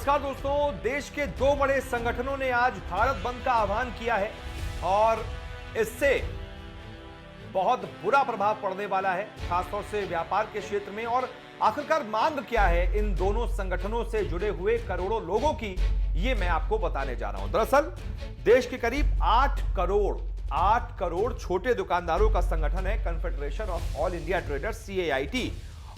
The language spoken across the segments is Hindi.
नमस्कार दोस्तों, देश के दो बड़े संगठनों ने आज भारत बंद का आह्वान किया है और इससे बहुत बुरा प्रभाव पड़ने वाला है, खासतौर से व्यापार के क्षेत्र में। और आखिरकार मांग क्या है इन दोनों संगठनों से जुड़े हुए करोड़ों लोगों की, ये मैं आपको बताने जा रहा हूं। दरअसल देश के करीब 8 करोड़ छोटे दुकानदारों का संगठन है confederation of all India traders CAIT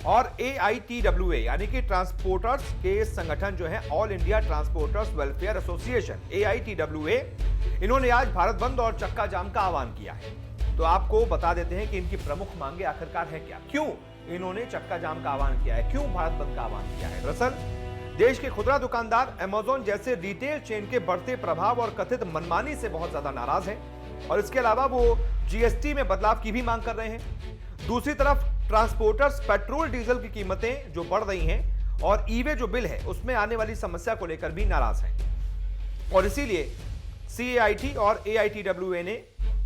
और AITWA यानी कि ट्रांसपोर्टर्स के संगठन जो है all India transporters welfare association AITWA, इन्होंने आज भारत बंद और चक्का जाम का आह्वान किया है। तो आपको बता देते हैं कि इनकी प्रमुख मांगे आखिरकार है क्या, क्यों इन्होंने चक्का जाम का आह्वान किया है, क्यों भारत बंद का आह्वान किया है। दरअसल देश के खुदरा दुकानदार अमेज़न जैसे रिटेल चेन के बढ़ते प्रभाव और कथित मनमानी से बहुत ज्यादा नाराज हैं और इसके अलावा वो GST में बदलाव की भी मांग कर रहे हैं। दूसरी तरफ ट्रांसपोर्टर्स पेट्रोल डीजल की कीमतें जो बढ़ रही हैं और ई-वे जो बिल है उसमें आने वाली समस्या को लेकर भी नाराज हैं और इसीलिए CAIT और AITWA ने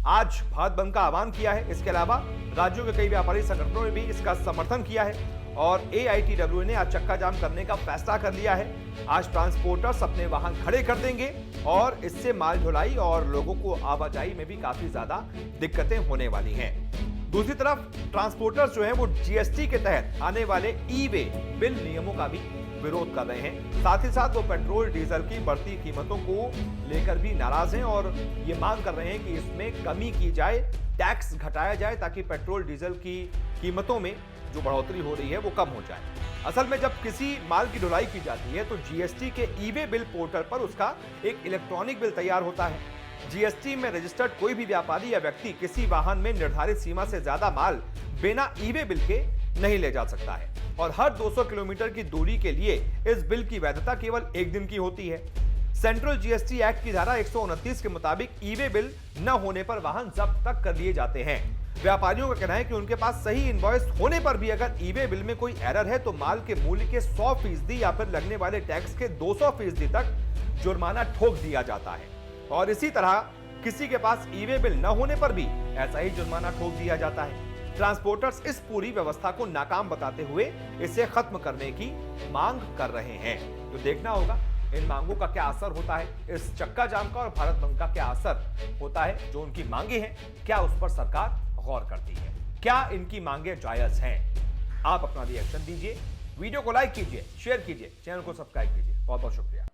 आज भारत बंद का आह्वान किया है। इसके अलावा राज्यों के कई व्यापारी संगठनों ने भी इसका समर्थन किया है और AITWA ने आज चक्का जाम करने का फैसला कर लिया है। आज ट्रांसपोर्टर्स अपने वाहन खड़े कर देंगे और इससे माल ढुलाई और लोगों को आवाजाही में भी काफी ज्यादा दिक्कतें होने वाली हैं। दूसरी तरफ ट्रांसपोर्टर्स जो है वो GST के तहत आने वाले ई-वे बिल नियमों का भी विरोध कर रहे हैं। साथ ही साथ वो पेट्रोल डीजल की बढ़ती कीमतों को लेकर भी नाराज हैं और ये मांग कर रहे हैं कि इसमें कमी की जाए, टैक्स घटाया जाए ताकि पेट्रोल डीजल की कीमतों में जो बढ़ोतरी हो रही है वो कम हो जाए। असल में जब किसी माल की ढुलाई की जाती है तो GST के ई-वे बिल पोर्टल पर उसका एक इलेक्ट्रॉनिक बिल तैयार होता है। GST में रजिस्टर्ड कोई भी व्यापारी या व्यक्ति किसी वाहन में निर्धारित सीमा से ज्यादा माल बिना ई-वे बिल के नहीं ले जा सकता है और हर 200 किलोमीटर की दूरी के लिए इस बिल की वैधता केवल 1 दिन की होती है। सेंट्रल GST एक्ट की धारा 129 के मुताबिक ई-वे बिल न होने पर वाहन जब्त तक कर लिए जाते हैं। व्यापारियों का कहना है कि उनके पास सही इनवॉइस होने पर भी अगर ई-वे बिल में कोई एरर है तो माल के मूल्य के 100% या फिर लगने वाले टैक्स के 200% तक जुर्माना ठोक दिया जाता है और इसी तरह किसी के पास ई-वे बिल न होने पर भी ऐसा ही जुर्माना ठोक दिया जाता है। ट्रांसपोर्टर्स इस पूरी व्यवस्था को नाकाम बताते हुए इसे खत्म करने की मांग कर रहे हैं। तो देखना होगा इन मांगों का क्या असर होता है, इस चक्का जाम का और भारत बंद का क्या असर होता है। जो उनकी मांगे हैं क्या उस पर सरकार गौर करती है, क्या इनकी मांगे जायज हैं। आप अपना रिएक्शन दीजिए, वीडियो को लाइक कीजिए, शेयर कीजिए, चैनल को सब्सक्राइब कीजिए। बहुत बहुत शुक्रिया।